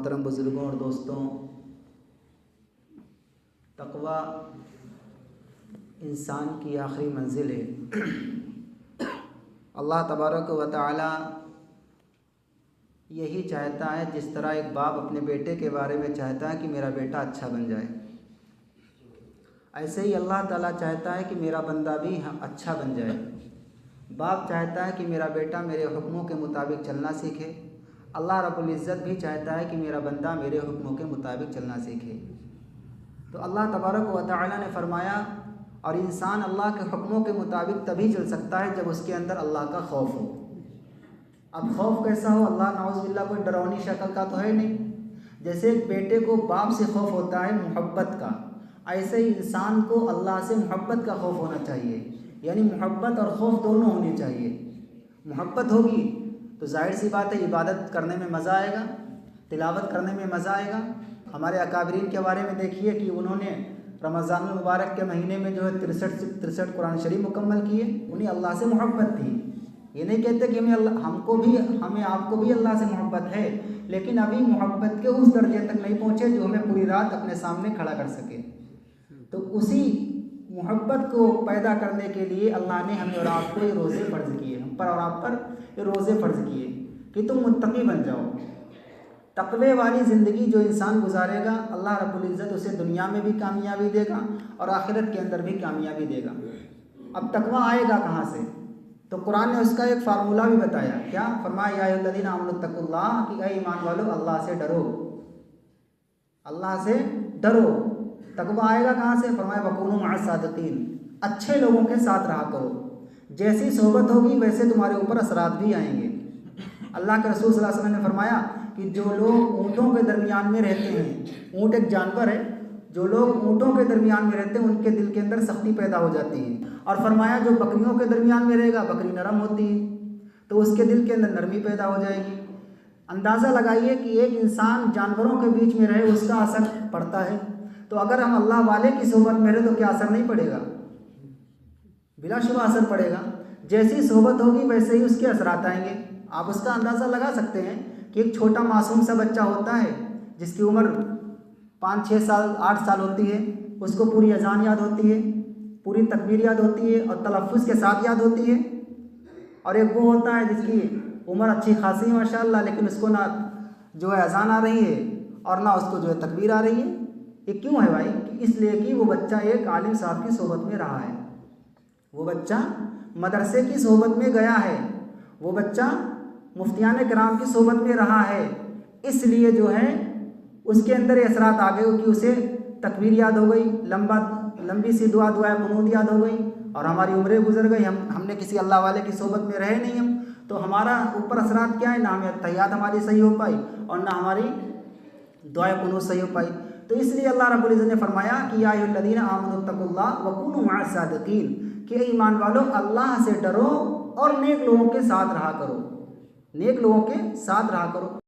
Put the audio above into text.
मोहतरम बुज़ुर्गों और दोस्तों, तक़वा इंसान की आखिरी मंजिल है। अल्लाह तबारक व तआला यही चाहता है, जिस तरह एक बाप अपने बेटे के बारे में चाहता है कि मेरा बेटा अच्छा बन जाए, ऐसे ही अल्लाह ताला चाहता है कि मेरा बंदा भी अच्छा बन जाए। बाप चाहता है कि मेरा बेटा मेरे हुक्मों के मुताबिक चलना सीखे। अल्लाह रब्बुल इज़्ज़त भी चाहता है कि मेरा बंदा मेरे हुक्मों के मुताबिक चलना सीखे। तो अल्लाह तबारक व तआला ने फरमाया, और इंसान अल्लाह के हुक्मों के मुताबिक तभी चल सकता है जब उसके अंदर अल्लाह का खौफ हो। अब खौफ कैसा हो? अल्लाह नाउज़ुबिल्लाह कोई डरावनी शक्ल का तो है नहीं। जैसे एक बेटे को बाप से खौफ होता है मोहब्बत का, ऐसे ही इंसान को अल्लाह से मोहब्बत का खौफ होना चाहिए। यानी मोहब्बत और खौफ दोनों होने चाहिए। मोहब्बत होगी तो जाहिर सी बात है इबादत करने में मज़ा आएगा, तिलावत करने में मज़ा आएगा। हमारे अकाबरीन के बारे में देखिए कि उन्होंने रमज़ानुल मुबारक के महीने में जो है 63 कुरान शरीफ मुकम्मल किए। उन्हें अल्लाह से मोहब्बत थी। ये नहीं कहते कि हमें आपको भी अल्लाह से मोहब्बत है, लेकिन अभी मोहब्बत के उस दर्जे तक नहीं पहुँचे जो हमें पूरी रात अपने सामने खड़ा कर सके। तो उसी मोहब्बत को पैदा करने के लिए अल्लाह ने हमें और आपको ये रोज़े फ़र्ज़ किए, हम पर और आप पर ये रोज़े फ़र्ज़ किए कि तुम मुत्तकी बन जाओ। तक़वे वाली ज़िंदगी जो इंसान गुजारेगा, अल्लाह रब्बुल इज़्ज़त उसे दुनिया में भी कामयाबी देगा और आखिरत के अंदर भी कामयाबी देगा। अब तक़वा आएगा कहाँ से? तो कुरान ने उसका एक फार्मूला भी बताया। क्या फरमाया? या अय्युहल्लज़ीना आमनुत्तक़ुल्लाह, कि ऐ ईमान वालों अल्लाह से डरो, अल्लाह से डरो। तक़वा आएगा कहाँ से? फरमाया वकूनू मअस सादिक़ीन, अच्छे लोगों के साथ रहा करो। जैसी सोहबत होगी वैसे तुम्हारे ऊपर असरात भी आएंगे। अल्लाह के रसूल सल्लल्लाहु अलैहि वसल्लम ने फरमाया कि जो लोग ऊँटों के दरमियान में रहते हैं, ऊँट एक जानवर है, जो लोग ऊँटों के दरमियान में रहते हैं उनके दिल के अंदर सख्ती पैदा हो जाती है। और फरमाया जो बकरियों के दरमियान में रहेगा, बकरी नरम होती है, तो उसके दिल के अंदर नरमी पैदा हो जाएगी। अंदाज़ा लगाइए कि एक इंसान जानवरों के बीच में रहे, उसका असर पड़ता है। तो अगर हम अल्लाह वाले की सोहबत में रहे तो क्या असर नहीं पड़ेगा? बिलाशुबा असर पड़ेगा। जैसी सोहबत होगी वैसे ही उसके असरात आएंगे। आप उसका अंदाज़ा लगा सकते हैं कि एक छोटा मासूम सा बच्चा होता है जिसकी उम्र 5-6 साल 8 साल होती है, उसको पूरी अजान याद होती है, पूरी तकबीर याद होती है और तलफ़्फ़ुज़ के साथ याद होती है। और एक वो होता है जिसकी उम्र अच्छी खासी माशाअल्लाह, लेकिन उसको ना जो है अजान आ रही है और ना उसको जो है तकबीर आ रही है। ये क्यों है भाई? इसलिए कि वो बच्चा एक आलिम साहब की सोहबत में रहा है, वो बच्चा मदरसे की सोहबत में गया है, वो बच्चा मुफ्तियान किराम की सोहबत में रहा है। इसलिए जो है उसके अंदर ये असरात आ गए कि उसे तकबीर याद हो गई, लंबी सी दुआ कुनूत याद हो गई, और हमारी उम्रें गुजर गई, हमने किसी अल्लाह वाले की सोहबत में रहे नहीं हम, तो हमारा ऊपर असरात क्या है? ना हमें तहियात हमारी सही हो पाई और ना हमारी दुआ कुनूत सही हो पाई। तो इसलिए अल्लाह रब्बुल इज़्ज़त ने फरमाया कि या अय्युहल्लज़ीना आमनुत्तक़ुल्लाह वकूनू मअस सादिक़ीन, कि ईमान वालों अल्लाह से डरो और नेक लोगों के साथ रहा करो, नेक लोगों के साथ रहा करो।